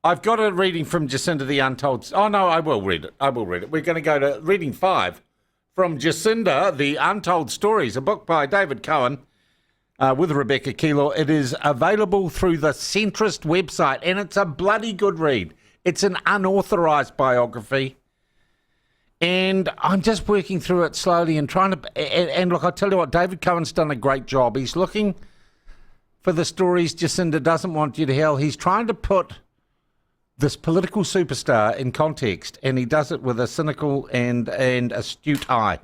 I've got a reading from Jacinda the Untold. Oh, no, I will read it. We're going to go to reading 5 from Jacinda the Untold Stories, a book by David Cohen with Rebecca Keeler. It is available through the Centrist website, and it's a bloody good read. It's an unauthorised biography. And I'm just working through it slowly and trying to... And look, I'll tell you what, David Cohen's done a great job. He's looking for the stories Jacinda doesn't want you to hear. He's trying to put this political superstar in context, and he does it with a cynical and astute eye.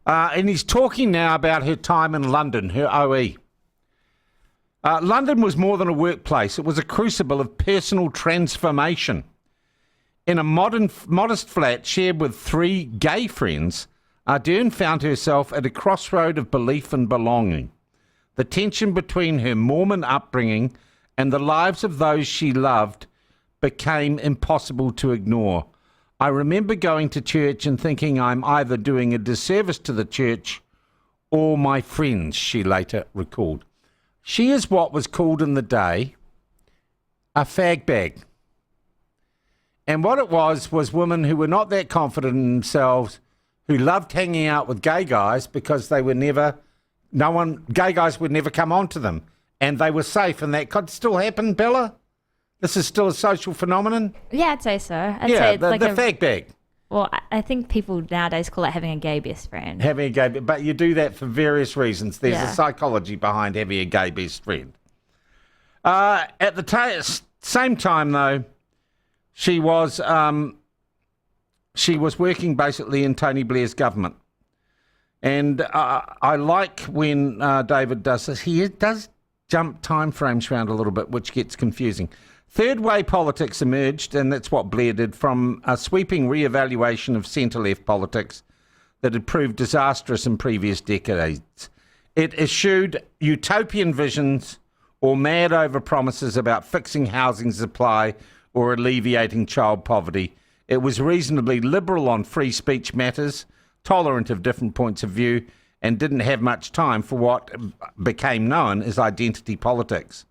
And he's talking now about her time in London, her OE. London was more than a workplace. It was a crucible of personal transformation. In a modest flat shared with 3 gay friends, Ardern found herself at a crossroad of belief and belonging. The tension between her Mormon upbringing and the lives of those she loved became impossible to ignore. I remember going to church and thinking I'm either doing a disservice to the church or my friends, she later recalled. She is what was called in the day a fag bag. And what it was women who were not that confident in themselves, who loved hanging out with gay guys because they were gay guys would never come on to them. And they were safe, and that could still happen, Bella? This is still a social phenomenon? Yeah, I'd say so. I'd say it's the like fag bag. Well, I think people nowadays call it having a gay best friend. Having a gay, but you do that for various reasons. There's a psychology behind having a gay best friend. At the same time, though, she was working basically in Tony Blair's government. And I like when David does this. He does jump timeframes around a little bit, which gets confusing. Third way politics emerged, and that's what Blair did, from a sweeping re-evaluation of centre-left politics that had proved disastrous in previous decades. It eschewed utopian visions or mad over-promises about fixing housing supply or alleviating child poverty. It was reasonably liberal on free speech matters, tolerant of different points of view, and didn't have much time for what became known as identity politics.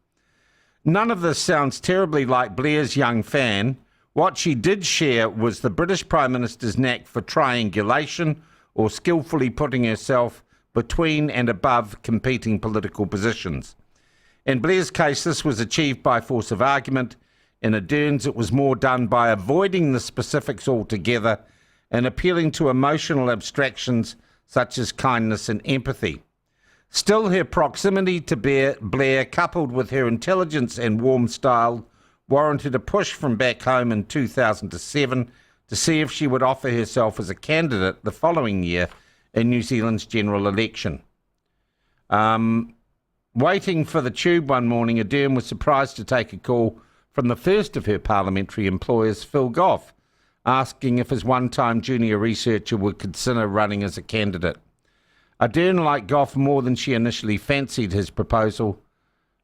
None of this sounds terribly like Blair's young fan. What she did share was the British Prime Minister's knack for triangulation, or skillfully putting herself between and above competing political positions. In Blair's case, this was achieved by force of argument. In Ardern's, it was more done by avoiding the specifics altogether and appealing to emotional abstractions such as kindness and empathy. Still, her proximity to Blair, coupled with her intelligence and warm style, warranted a push from back home in 2007 to see if she would offer herself as a candidate the following year in New Zealand's general election. Waiting for the tube one morning, Ardern was surprised to take a call from the first of her parliamentary employers, Phil Goff, asking if his one-time junior researcher would consider running as a candidate. Ardern liked Goff more than she initially fancied his proposal.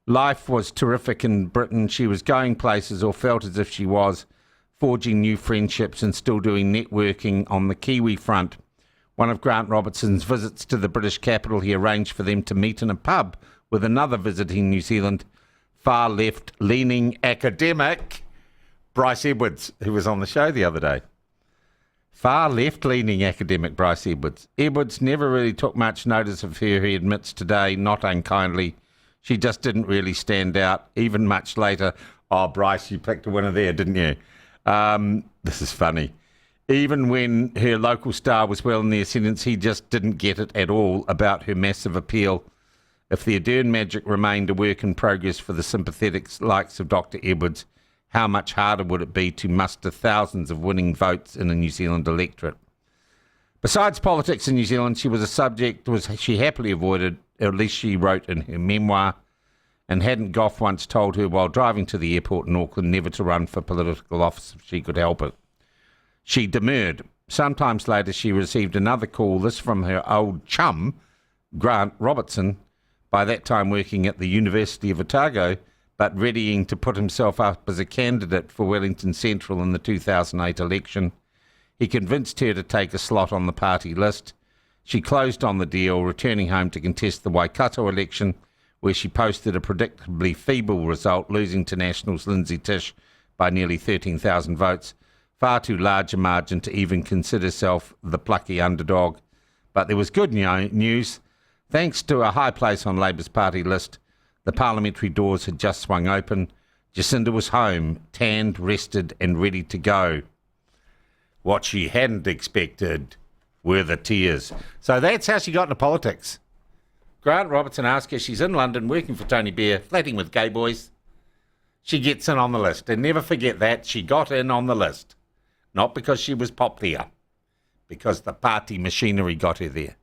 Life was terrific in Britain. She was going places, or felt as if she was, forging new friendships and still doing networking on the Kiwi front. One of Grant Robertson's visits to the British capital, he arranged for them to meet in a pub with another visiting New Zealand far left-leaning academic, Bryce Edwards, who was on the show the other day. Far left-leaning academic Bryce Edwards. Edwards never really took much notice of her, he admits today, not unkindly. She just didn't really stand out, even much later. Oh, Bryce, you picked a winner there, didn't you? This is funny. Even when her local star was well in the ascendance, he just didn't get it at all about her massive appeal. If the Ardern magic remained a work in progress for the sympathetic likes of Dr. Edwards, how much harder would it be to muster thousands of winning votes in a New Zealand electorate? Besides politics in New Zealand, she was a subject she happily avoided, or at least she wrote in her memoir, and hadn't Goff once told her while driving to the airport in Auckland never to run for political office if she could help it. She demurred. Sometimes later she received another call, this from her old chum, Grant Robertson, by that time working at the University of Otago, but readying to put himself up as a candidate for Wellington Central in the 2008 election. He convinced her to take a slot on the party list. She closed on the deal, returning home to contest the Waikato election, where she posted a predictably feeble result, losing to Nationals' Lindsay Tish by nearly 13,000 votes. Far too large a margin to even consider herself the plucky underdog. But there was good news. Thanks to a high place on Labour's party list, the parliamentary doors had just swung open. Jacinda was home, tanned, rested and ready to go. What she hadn't expected were the tears. So that's how she got into politics. Grant Robertson asked her, she's in London working for Tony Blair, flirting with gay boys. She gets in on the list. And never forget that, she got in on the list. Not because she was popular, because the party machinery got her there.